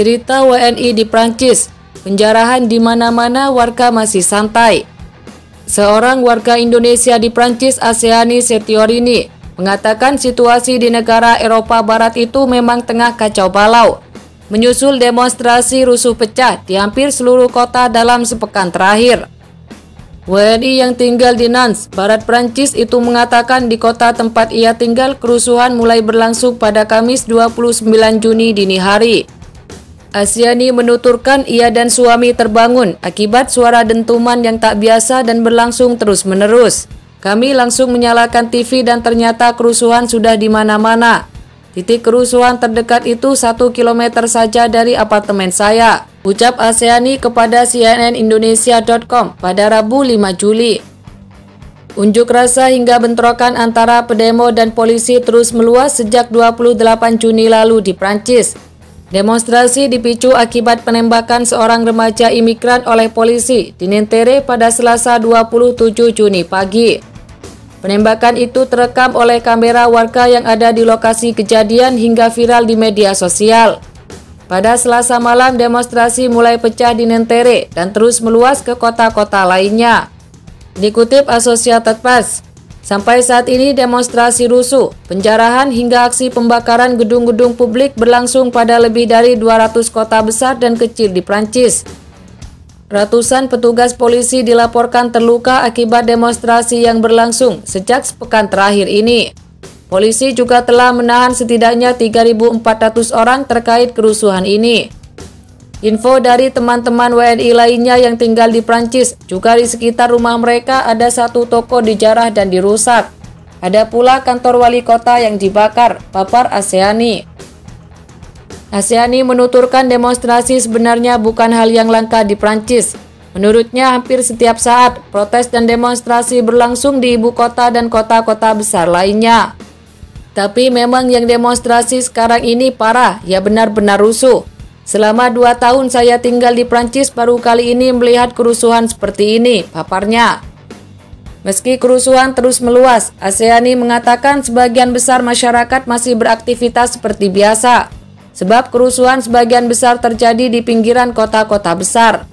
Cerita WNI di Prancis, penjarahan di mana-mana, warga masih santai. Seorang warga Indonesia di Prancis, Aseani Setiorini, mengatakan situasi di negara Eropa Barat itu memang tengah kacau balau, menyusul demonstrasi rusuh pecah di hampir seluruh kota dalam sepekan terakhir. WNI yang tinggal di Nantes, barat Prancis itu mengatakan di kota tempat ia tinggal kerusuhan mulai berlangsung pada Kamis 29 Juni dini hari. Aseani menuturkan ia dan suami terbangun akibat suara dentuman yang tak biasa dan berlangsung terus-menerus. Kami langsung menyalakan TV dan ternyata kerusuhan sudah di mana-mana. Titik kerusuhan terdekat itu 1 kilometer saja dari apartemen saya, ucap Aseani kepada cnnindonesia.com pada Rabu 5 Juli. Unjuk rasa hingga bentrokan antara pedemo dan polisi terus meluas sejak 28 Juni lalu di Prancis. Demonstrasi dipicu akibat penembakan seorang remaja imigran oleh polisi di Nanterre pada Selasa 27 Juni pagi. Penembakan itu terekam oleh kamera warga yang ada di lokasi kejadian hingga viral di media sosial. Pada Selasa malam, demonstrasi mulai pecah di Nanterre dan terus meluas ke kota-kota lainnya. Dikutip Associated Press, sampai saat ini demonstrasi rusuh, penjarahan hingga aksi pembakaran gedung-gedung publik berlangsung pada lebih dari 200 kota besar dan kecil di Prancis. Ratusan petugas polisi dilaporkan terluka akibat demonstrasi yang berlangsung sejak sepekan terakhir ini. Polisi juga telah menahan setidaknya 3.400 orang terkait kerusuhan ini. Info dari teman-teman WNI lainnya yang tinggal di Prancis, juga di sekitar rumah mereka ada satu toko dijarah dan dirusak. Ada pula kantor wali kota yang dibakar, papar Aseani. Aseani menuturkan demonstrasi sebenarnya bukan hal yang langka di Prancis. Menurutnya hampir setiap saat protes dan demonstrasi berlangsung di ibu kota dan kota-kota besar lainnya. Tapi memang yang demonstrasi sekarang ini parah, ya benar-benar rusuh. Selama 2 tahun saya tinggal di Prancis baru kali ini melihat kerusuhan seperti ini, paparnya. Meski kerusuhan terus meluas, Aseani mengatakan sebagian besar masyarakat masih beraktivitas seperti biasa. Sebab kerusuhan sebagian besar terjadi di pinggiran kota-kota besar.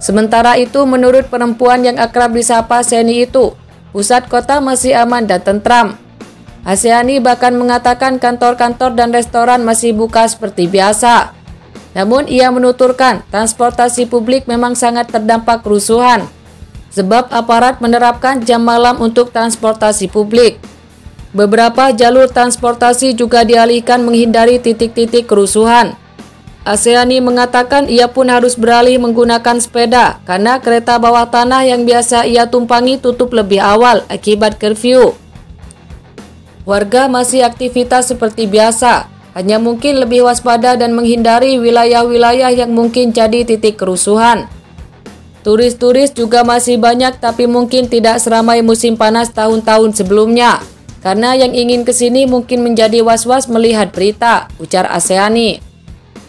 Sementara itu, menurut perempuan yang akrab disapa Seni itu, pusat kota masih aman dan tentram. Aseani bahkan mengatakan kantor-kantor dan restoran masih buka seperti biasa. Namun ia menuturkan transportasi publik memang sangat terdampak kerusuhan, sebab aparat menerapkan jam malam untuk transportasi publik. Beberapa jalur transportasi juga dialihkan menghindari titik-titik kerusuhan. Aseani mengatakan ia pun harus beralih menggunakan sepeda karena kereta bawah tanah yang biasa ia tumpangi tutup lebih awal akibat curfew. Warga masih aktivitas seperti biasa, hanya mungkin lebih waspada dan menghindari wilayah-wilayah yang mungkin jadi titik kerusuhan. Turis-turis juga masih banyak tapi mungkin tidak seramai musim panas tahun-tahun sebelumnya. Karena yang ingin kesini mungkin menjadi was-was melihat berita, ujar Aseani.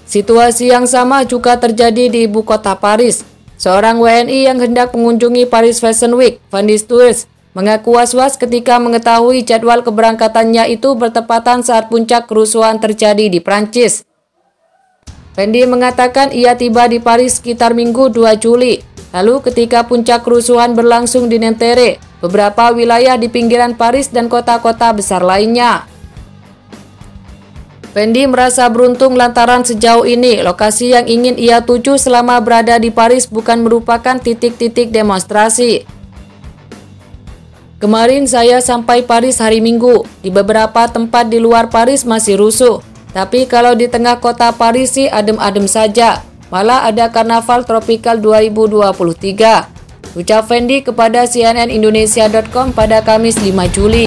Situasi yang sama juga terjadi di ibu kota Paris. Seorang WNI yang hendak mengunjungi Paris Fashion Week, Vandy Stuart, mengaku was-was ketika mengetahui jadwal keberangkatannya itu bertepatan saat puncak kerusuhan terjadi di Prancis. Vandy mengatakan ia tiba di Paris sekitar Minggu 2 Juli. Lalu ketika puncak kerusuhan berlangsung di Nanterre, beberapa wilayah di pinggiran Paris dan kota-kota besar lainnya. Vandy merasa beruntung lantaran sejauh ini lokasi yang ingin ia tuju selama berada di Paris bukan merupakan titik-titik demonstrasi. Kemarin saya sampai Paris hari Minggu. Di beberapa tempat di luar Paris masih rusuh. Tapi kalau di tengah kota Paris sih adem-adem saja. Malah ada Karnaval Tropikal 2023. Ucap Vandy kepada cnnindonesia.com pada Kamis 5 Juli.